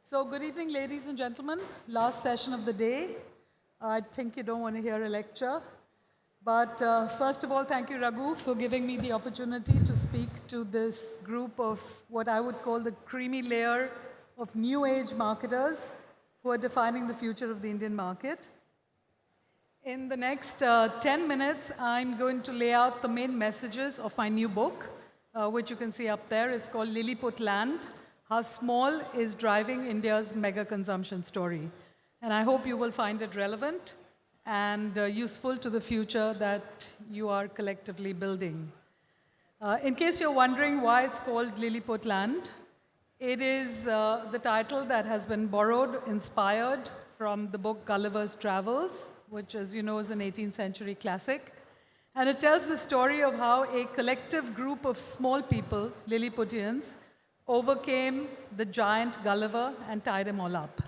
So good evening, ladies and gentlemen. Last session of the day. I think you don't want to hear a lecture. But first of all, thank you, Raghu, for giving me the opportunity to speak to this group of what I would call the creamy layer of new age marketers who are defining the future of the Indian market. In the next 10 minutes, I'm going to lay out the main messages of my new book, which you can see up there. It's called Lilliput Land, How Small is Driving India's Mega Consumption Story. And I hope you will find it relevant and useful to the future that you are collectively building. In case you're wondering why it's called Lilliput Land, it is the title that has been borrowed, inspired from the book Gulliver's Travels, which, as you know, is an 18th century classic. And it tells the story of how a collective group of small people, Lilliputians, overcame the giant Gulliver and tied him all up.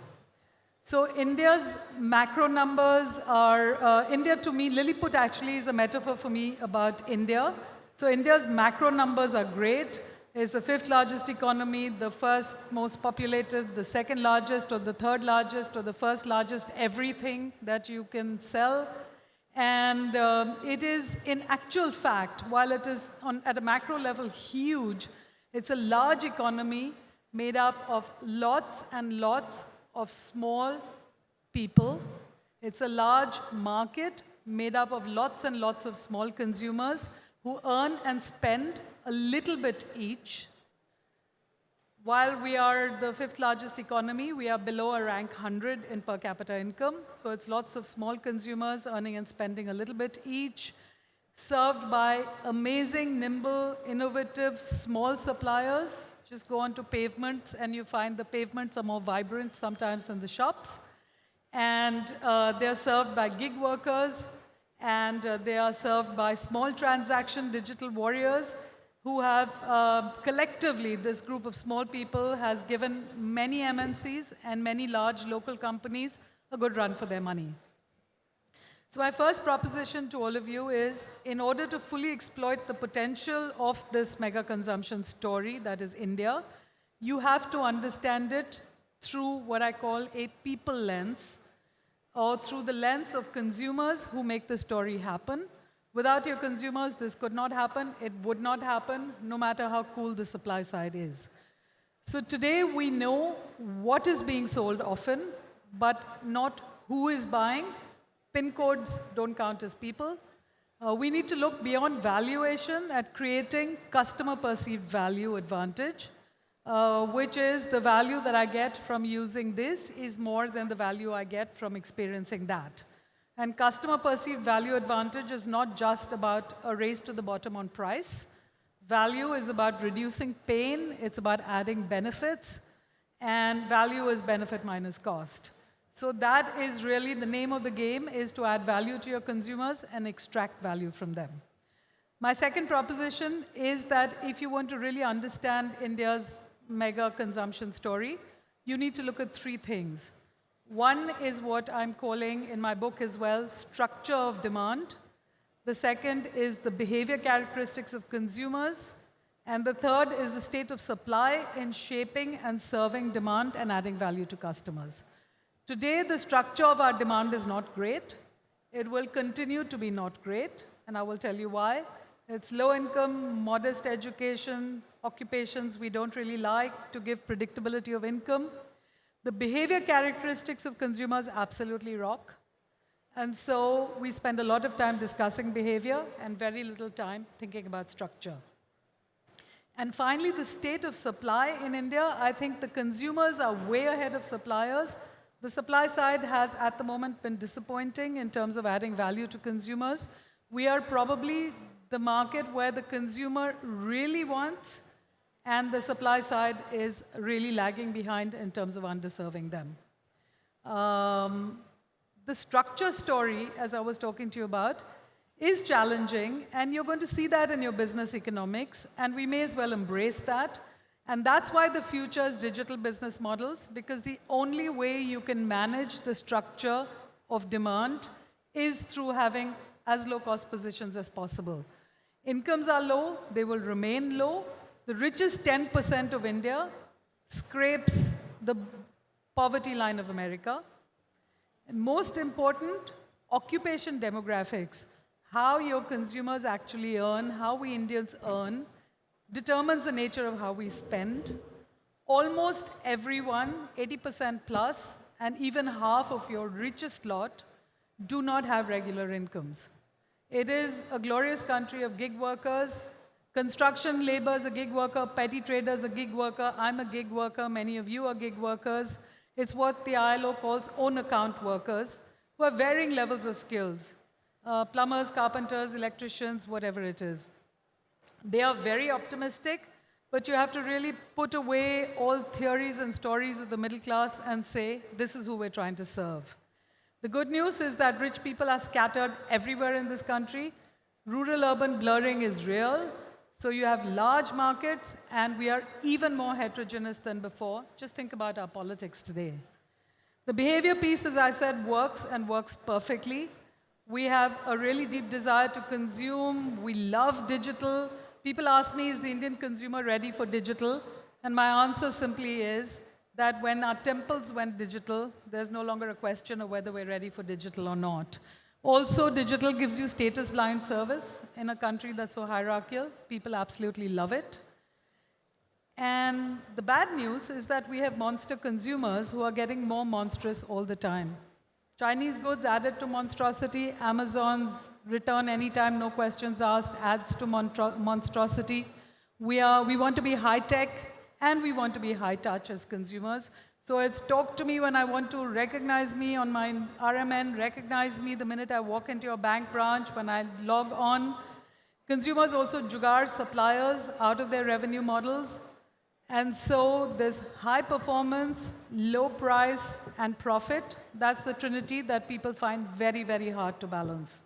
So India's macro numbers are, India to me, Lilliput actually is a metaphor for me about India. So India's macro numbers are great. It's the fifth largest economy, the first most populated, the second largest or the third largest or the first largest everything that you can sell. And it is in actual fact, while it is at a macro level huge, it's a large economy made up of lots and lots of small people. It's a large market made up of lots and lots of small consumers who earn and spend a little bit each. While we are the fifth largest economy, we are below a rank 100 in per capita income. So it's lots of small consumers earning and spending a little bit each, served by amazing, nimble, innovative, small suppliers. Just go onto pavements and you find the pavements are more vibrant sometimes than the shops. And they're served by gig workers, and they are served by small transaction digital warriors who have collectively, this group of small people has given many MNCs and many large local companies a good run for their money. So my first proposition to all of you is, in order to fully exploit the potential of this mega consumption story that is India, you have to understand it through what I call a people lens, or through the lens of consumers who make the story happen. Without your consumers, this could not happen. It would not happen, no matter how cool the supply side is. So today we know what is being sold often, but not who is buying. PIN codes don't count as people. We need to look beyond valuation at creating customer perceived value advantage, which is the value that I get from using this is more than the value I get from experiencing that. And customer perceived value advantage is not just about a race to the bottom on price. Value is about reducing pain. It's about adding benefits. And value is benefit minus cost. So that is really the name of the game, is to add value to your consumers and extract value from them. My second proposition is that if you want to really understand India's mega consumption story, you need to look at three things. One is what I'm calling in my book as well, structure of demand. The second is the behavior characteristics of consumers. And the third is the state of supply in shaping and serving demand and adding value to customers. Today, the structure of our demand is not great. It will continue to be not great, and I will tell you why. It's low income, modest education, occupations we don't really like to give predictability of income. The behavior characteristics of consumers absolutely rock. And so we spend a lot of time discussing behavior and very little time thinking about structure. And finally, the state of supply in India. I think the consumers are way ahead of suppliers. The supply side has, at the moment, been disappointing in terms of adding value to consumers. We are probably the market where the consumer really wants, and the supply side is really lagging behind in terms of underserving them. The structure story, as I was talking to you about, is challenging, and you're going to see that in your business economics, and we may as well embrace that. And that's why the future is digital business models, because the only way you can manage the structure of demand is through having as low cost positions as possible. Incomes are low, they will remain low. The richest 10% of India scrapes the poverty line of America. And most important, occupation demographics. How your consumers actually earn, how we Indians earn, determines the nature of how we spend. Almost everyone, 80% plus, and even half of your richest lot, do not have regular incomes. It is a glorious country of gig workers. Construction labor is a gig worker, petty trader is a gig worker, I'm a gig worker, many of you are gig workers. It's what the ILO calls own account workers, who have varying levels of skills. Plumbers, carpenters, electricians, whatever it is. They are very optimistic, but you have to really put away all theories and stories of the middle class and say, this is who we're trying to serve. The good news is that rich people are scattered everywhere in this country. Rural-urban blurring is real. So you have large markets, and we are even more heterogeneous than before. Just think about our politics today. The behavior piece, as I said, works and works perfectly. We have a really deep desire to consume. We love digital. People ask me, is the Indian consumer ready for digital? And my answer simply is that when our temples went digital, there's no longer a question of whether we're ready for digital or not. Also, digital gives you status-blind service in a country that's so hierarchical. People absolutely love it. And the bad news is that we have monster consumers who are getting more monstrous all the time. Chinese goods added to monstrosity, Amazon's return anytime, no questions asked, adds to monstrosity. We want to be high-tech, and we want to be high-touch as consumers. So it's talk to me when I want to recognize me on my RMN, recognize me the minute I walk into your bank branch, when I log on. Consumers also jugaad suppliers out of their revenue models. And so this high performance, low price, and profit, that's the trinity that people find very, very hard to balance.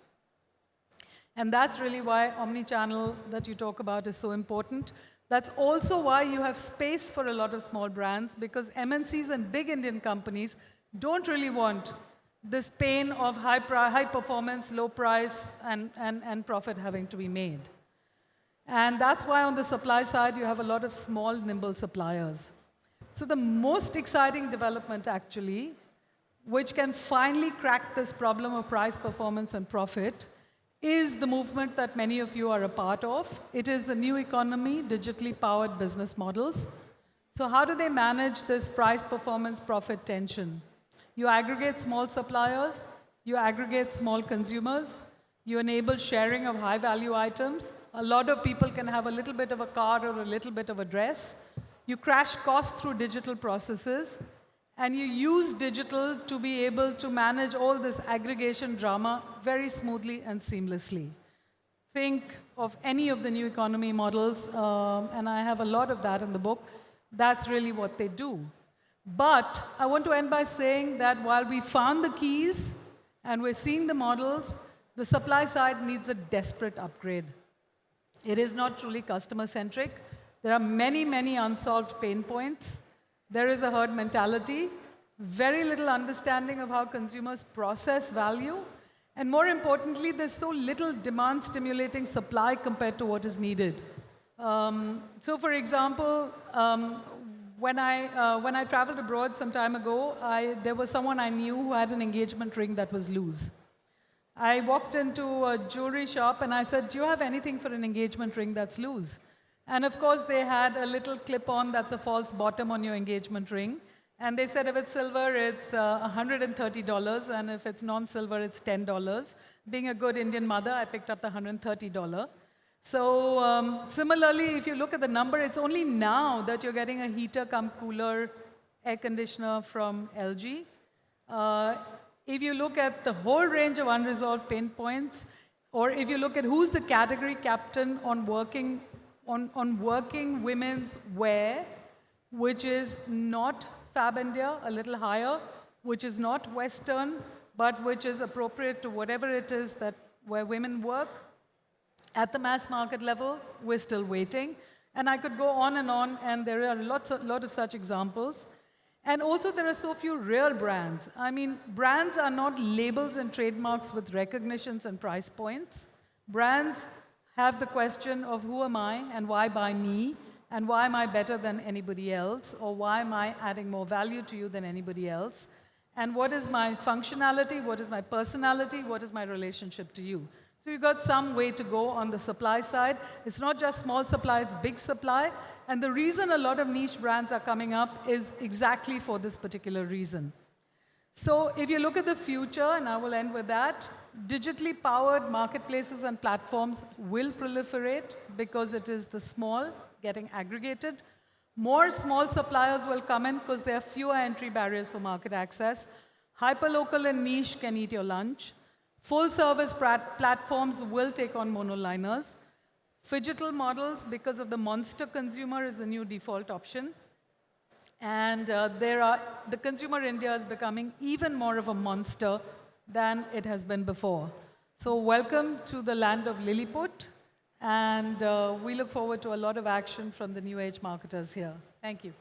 And that's really why omni-channel that you talk about is so important. That's also why you have space for a lot of small brands, because MNCs and big Indian companies don't really want this pain of high performance, low price, and profit having to be made. And that's why on the supply side, you have a lot of small, nimble suppliers. So the most exciting development, actually, which can finally crack this problem of price, performance, and profit, is the movement that many of you are a part of. It is the new economy, digitally powered business models. So how do they manage this price, performance, profit tension? You aggregate small suppliers, you aggregate small consumers, you enable sharing of high-value items. A lot of people can have a little bit of a car or a little bit of a dress. You crash costs through digital processes, and you use digital to be able to manage all this aggregation drama very smoothly and seamlessly. Think of any of the new economy models, and I have a lot of that in the book. That's really what they do. But I want to end by saying that while we found the keys and we're seeing the models, the supply side needs a desperate upgrade. It is not truly customer-centric. There are many, many unsolved pain points. There is a herd mentality, very little understanding of how consumers process value, and more importantly, there's so little demand-stimulating supply compared to what is needed. So, for example, when I traveled abroad some time ago, there was someone I knew who had an engagement ring that was loose. I walked into a jewelry shop and I said, do you have anything for an engagement ring that's loose? And of course, they had a little clip-on that's a false bottom on your engagement ring. And they said if it's silver, it's $130, and if it's non-silver, it's $10. Being a good Indian mother, I picked up the $130. So similarly, if you look at the number, it's only now that you're getting a heater cum cooler air conditioner from LG. If you look at the whole range of unresolved pain points, or if you look at who's the category captain on working women's wear, which is not Fab India, a little higher, which is not Western, but which is appropriate to whatever it is that where women work. At the mass market level, we're still waiting. And I could go on, and there are a lot of such examples. And also, there are so few real brands. I mean, brands are not labels and trademarks with recognitions and price points. Brands have the question of who am I and why buy me, and why am I better than anybody else, or why am I adding more value to you than anybody else, and what is my functionality, what is my personality, what is my relationship to you. So you've got some way to go on the supply side. It's not just small supply, it's big supply. And the reason a lot of niche brands are coming up is exactly for this particular reason. So if you look at the future, and I will end with that, digitally powered marketplaces and platforms will proliferate because it is the small getting aggregated. More small suppliers will come in because there are fewer entry barriers for market access. Hyperlocal and niche can eat your lunch. Full-service platforms will take on monoliners. Phygital models, because of the monster consumer, is the new default option. And the consumer India is becoming even more of a monster than it has been before. So welcome to the land of Lilliput. And we look forward to a lot of action from the new age marketers here. Thank you.